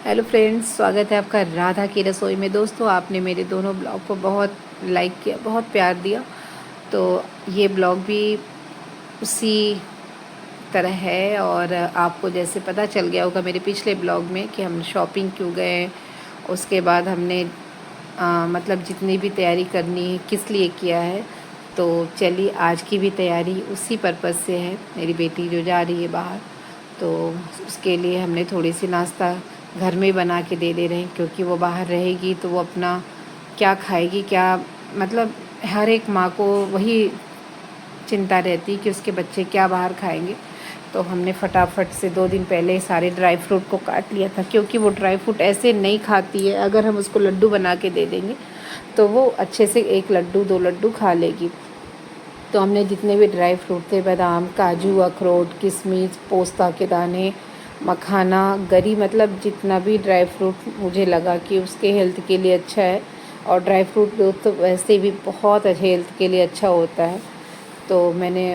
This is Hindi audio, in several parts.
हेलो फ्रेंड्स, स्वागत है आपका राधा की रसोई में। दोस्तों, आपने मेरे दोनों ब्लॉग को बहुत लाइक किया, बहुत प्यार दिया। तो ये ब्लॉग भी उसी तरह है। और आपको जैसे पता चल गया होगा मेरे पिछले ब्लॉग में कि हम शॉपिंग क्यों गए, उसके बाद हमने मतलब जितनी भी तैयारी करनी है किस लिए किया है। तो चलिए, आज की भी तैयारी उसी पर्पज़ से है। मेरी बेटी जो जा रही है बाहर, तो उसके लिए हमने थोड़ी सी नाश्ता घर में बना के दे रहे हैं, क्योंकि वो बाहर रहेगी तो वो अपना क्या खाएगी, क्या मतलब हर एक माँ को वही चिंता रहती कि उसके बच्चे क्या बाहर खाएंगे। तो हमने फटाफट से 2 दिन पहले सारे ड्राई फ्रूट को काट लिया था, क्योंकि वो ड्राई फ्रूट ऐसे नहीं खाती है। अगर हम उसको लड्डू बना के दे देंगे तो वो अच्छे से 1 लड्डू 2 लड्डू खा लेगी। तो हमने जितने भी ड्राई फ्रूट थे, बादाम, काजू, अखरोट, किशमिश, पोस्ता के दाने, मखाना, गरी, मतलब जितना भी ड्राई फ्रूट मुझे लगा कि उसके हेल्थ के लिए अच्छा है। और ड्राई फ्रूट तो वैसे भी बहुत हेल्थ के लिए अच्छा होता है। तो मैंने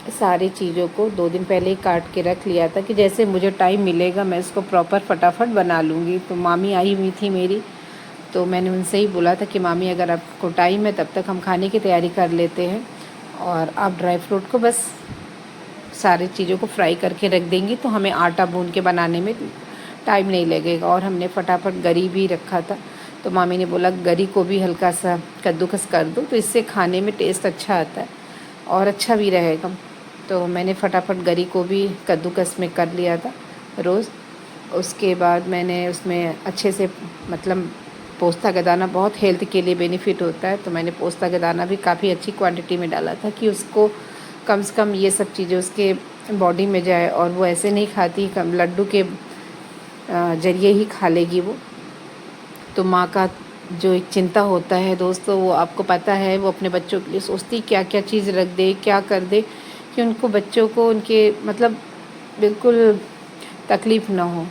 सारी चीज़ों को 2 दिन पहले ही काट के रख लिया था कि जैसे मुझे टाइम मिलेगा मैं इसको प्रॉपर फटाफट बना लूँगी। तो मामी आई हुई थी मेरी, तो मैंने उनसे ही बोला था कि मामी, अगर आपको टाइम है तब तक हम खाने की तैयारी कर लेते हैं, और आप ड्राई फ्रूट को बस सारी चीज़ों को फ्राई करके रख देंगी तो हमें आटा भून के बनाने में टाइम नहीं लगेगा। और हमने फटाफट गरी भी रखा था। तो मामी ने बोला गरी को भी हल्का सा कद्दूकस कर दो, तो इससे खाने में टेस्ट अच्छा आता है और अच्छा भी रहेगा। तो मैंने फटाफट गरी को भी कद्दूकस में कर लिया था रोज़। उसके बाद मैंने उसमें अच्छे से, मतलब पोस्ता का दाना बहुत हेल्थ के लिए बेनिफिट होता है, तो मैंने पोस्ता का दाना भी काफ़ी अच्छी क्वांटिटी में डाला था कि उसको कम से कम ये सब चीज़ें उसके बॉडी में जाए। और वो ऐसे नहीं खाती, कम लड्डू के ज़रिए ही खा लेगी वो। तो माँ का जो एक चिंता होता है दोस्तों, वो आपको पता है, वो अपने बच्चों के लिए सोचती क्या क्या चीज़ रख दे, क्या कर दे कि उनको, बच्चों को उनके मतलब बिल्कुल तकलीफ़ ना हो।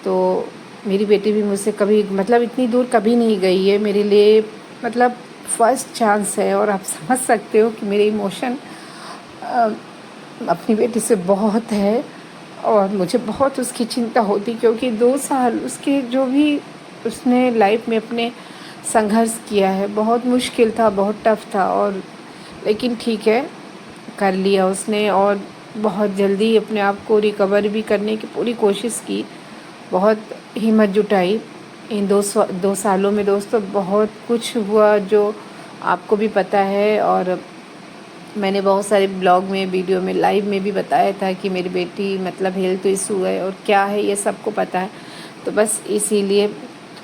तो मेरी बेटी भी मुझसे कभी, मतलब इतनी दूर कभी नहीं गई है मेरे लिए, मतलब फ़र्स्ट चांस है। और आप समझ सकते हो कि मेरे इमोशन अपनी बेटी से बहुत है, और मुझे बहुत उसकी चिंता होती, क्योंकि 2 साल उसके जो भी उसने लाइफ में अपने संघर्ष किया है, बहुत मुश्किल था, बहुत टफ था। और लेकिन ठीक है, कर लिया उसने, और बहुत जल्दी अपने आप को रिकवर भी करने की पूरी कोशिश की, बहुत हिम्मत जुटाई। इन 2 सालों में दोस्तों बहुत कुछ हुआ जो आपको भी पता है। और मैंने बहुत सारे ब्लॉग में, वीडियो में, लाइव में भी बताया था कि मेरी बेटी मतलब हेल्थ इशू है और क्या है ये सबको पता है। तो बस इसीलिए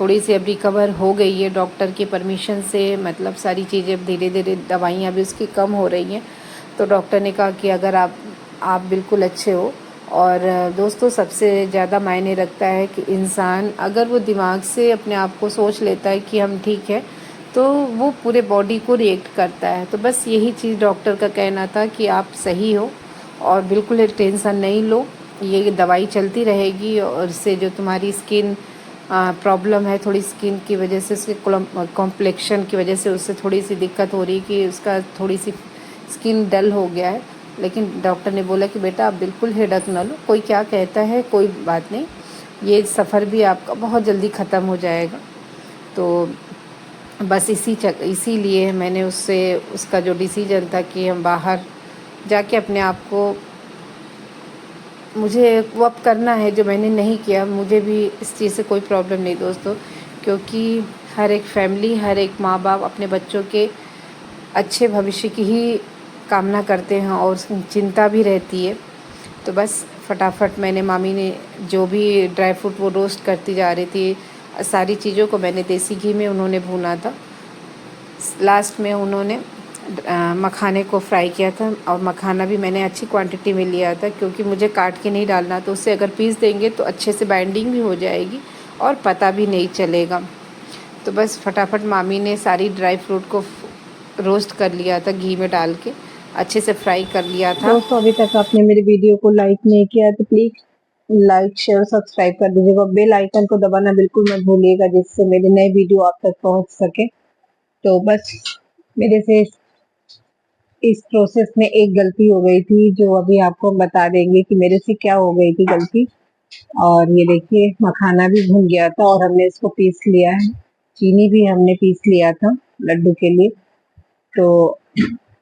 थोड़ी सी अब रिकवर हो गई है डॉक्टर की परमिशन से, मतलब सारी चीज़ें अब धीरे धीरे, दवाइयाँ भी उसकी कम हो रही हैं। तो डॉक्टर ने कहा कि अगर आप बिल्कुल अच्छे हो। और दोस्तों, सबसे ज़्यादा मायने रखता है कि इंसान अगर वो दिमाग से अपने आप को सोच लेता है कि हम ठीक है, तो वो पूरे बॉडी को रिएक्ट करता है। तो बस यही चीज़ डॉक्टर का कहना था कि आप सही हो और बिल्कुल टेंशन नहीं लो, ये दवाई चलती रहेगी। और इससे जो तुम्हारी स्किन प्रॉब्लम है, थोड़ी स्किन की वजह से, उसके कॉम्प्लेक्शन की वजह से उससे थोड़ी सी दिक्कत हो रही है कि उसका थोड़ी सी स्किन डल हो गया है। लेकिन डॉक्टर ने बोला कि बेटा आप बिल्कुल हेडक ना लो, कोई क्या कहता है कोई बात नहीं, ये सफ़र भी आपका बहुत जल्दी ख़त्म हो जाएगा। तो बस इसीलिए मैंने उससे, उसका जो डिसीजन था कि हम बाहर जाके अपने आप को, मुझे वो अब करना है जो मैंने नहीं किया। मुझे भी इस चीज़ से कोई प्रॉब्लम नहीं दोस्तों, क्योंकि हर एक फैमिली, हर एक माँ बाप अपने बच्चों के अच्छे भविष्य की ही कामना करते हैं और चिंता भी रहती है। तो बस फटाफट मैंने, मामी ने जो भी ड्राई फ्रूट वो रोस्ट करती जा रही थी, सारी चीज़ों को मैंने देसी घी में उन्होंने भूना था। लास्ट में उन्होंने मखाने को फ्राई किया था, और मखाना भी मैंने अच्छी क्वांटिटी में लिया था, क्योंकि मुझे काट के नहीं डालना, तो उससे अगर पीस देंगे तो अच्छे से बाइंडिंग भी हो जाएगी और पता भी नहीं चलेगा। तो बस फटाफट मामी ने सारी ड्राई फ्रूट को रोस्ट कर लिया था, घी में डाल के अच्छे से फ्राई कर लिया था। दोस्तों, अभी तक आपने मेरे वीडियो को लाइक नहीं किया है तो प्लीज लाइक, शेयर, सब्सक्राइब कर दीजिएगा। बेल आइकन को दबाना बिल्कुल मत भूलिएगा, जिससे मेरे नए वीडियो आप तक पहुंच सके। तो बस मेरे से इस प्रोसेस में एक गलती हो गई थी, जो अभी आपको हम बता देंगे कि मेरे से क्या हो गई थी गलती। और ये देखिए मखाना भी भुन गया था और हमने इसको पीस लिया है। चीनी भी हमने पीस लिया था लड्डू के लिए। तो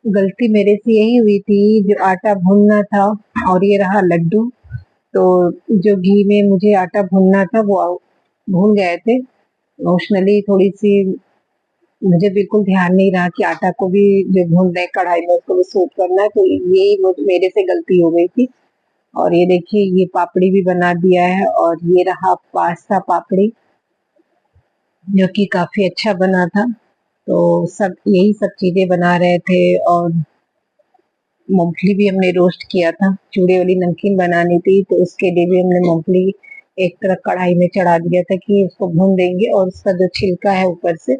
गलती मेरे से यही हुई थी, जो आटा भूनना था और ये रहा लड्डू। तो जो घी में मुझे आटा भूनना था वो भून गए थे। इमोशनली थोड़ी सी मुझे बिल्कुल ध्यान नहीं रहा कि आटा को भी जो भून रहे कढ़ाई में उसको भी सूट करना है, तो यही मेरे से गलती हो गई थी। और ये देखिए ये पापड़ी भी बना दिया है और ये रहा पास्ता पापड़ी, जो कि काफी अच्छा बना था। तो सब यही सब चीजें बना रहे थे। और मूंगफली भी हमने रोस्ट किया था, चूड़े वाली नमकीन बनानी थी तो उसके लिए भी हमने मूंगफली एक तरफ कढ़ाई में चढ़ा दिया था कि उसको भून देंगे और उसका जो छिलका है ऊपर से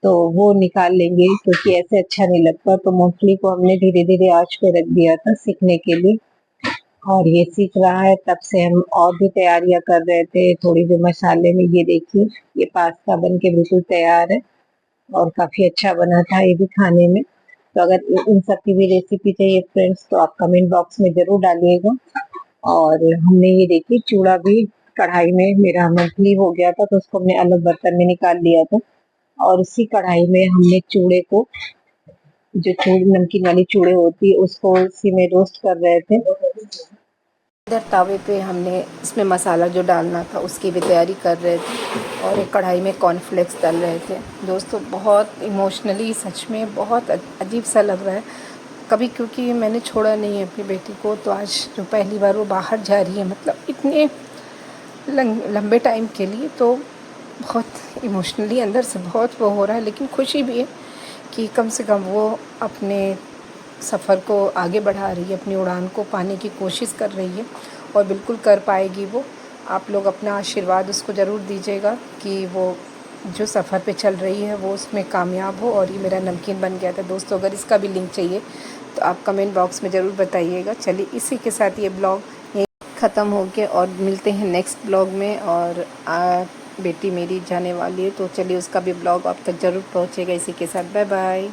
तो वो निकाल लेंगे, क्योंकि ऐसे अच्छा नहीं लगता। तो मूंगफली को हमने धीरे धीरे आंच पे रख दिया था सीखने के लिए। और ये सीख रहा है, तब से हम और भी तैयारियां कर रहे थे थोड़ी जो मसाले में। ये देखिए ये पास्ता बन के बिल्कुल तैयार है और काफी अच्छा बना था ये भी खाने में। तो अगर इन सब की भी रेसिपी चाहिए फ्रेंड्स तो आप कमेंट बॉक्स में जरूर डालिएगा। और हमने ये देखिए चूड़ा भी कढ़ाई में, मेरा मूंगफली हो गया था तो उसको हमने अलग बर्तन में निकाल लिया था और उसी कढ़ाई में हमने चूड़े को, जो चूड़ी नमकीन वाली चूड़े होती है उसको उसी में रोस्ट कर रहे थे। इधर तावे पे हमने इसमें मसाला जो डालना था उसकी भी तैयारी कर रहे थे और एक कढ़ाई में कॉर्नफ्लेक्स डाल रहे थे। दोस्तों बहुत इमोशनली सच में बहुत अजीब सा लग रहा है कभी, क्योंकि मैंने छोड़ा नहीं है अपनी बेटी को। तो आज जो पहली बार वो बाहर जा रही है, मतलब इतने लंबे टाइम के लिए, तो बहुत इमोशनली अंदर से बहुत वो हो रहा है। लेकिन खुशी भी है कि कम से कम वो अपने सफ़र को आगे बढ़ा रही है, अपनी उड़ान को पाने की कोशिश कर रही है और बिल्कुल कर पाएगी वो। आप लोग अपना आशीर्वाद उसको ज़रूर दीजिएगा कि वो जो सफ़र पे चल रही है वो उसमें कामयाब हो। और ये मेरा नमकीन बन गया था दोस्तों, अगर इसका भी लिंक चाहिए तो आप कमेंट बॉक्स में ज़रूर बताइएगा। चलिए इसी के साथ ये ब्लॉग यहीं ख़त्म हो गया और मिलते हैं नेक्स्ट ब्लॉग में। और बेटी मेरी जाने वाली है तो चलिए उसका भी ब्लॉग आप तक ज़रूर पहुँचेगा। इसी के साथ बाय बाय।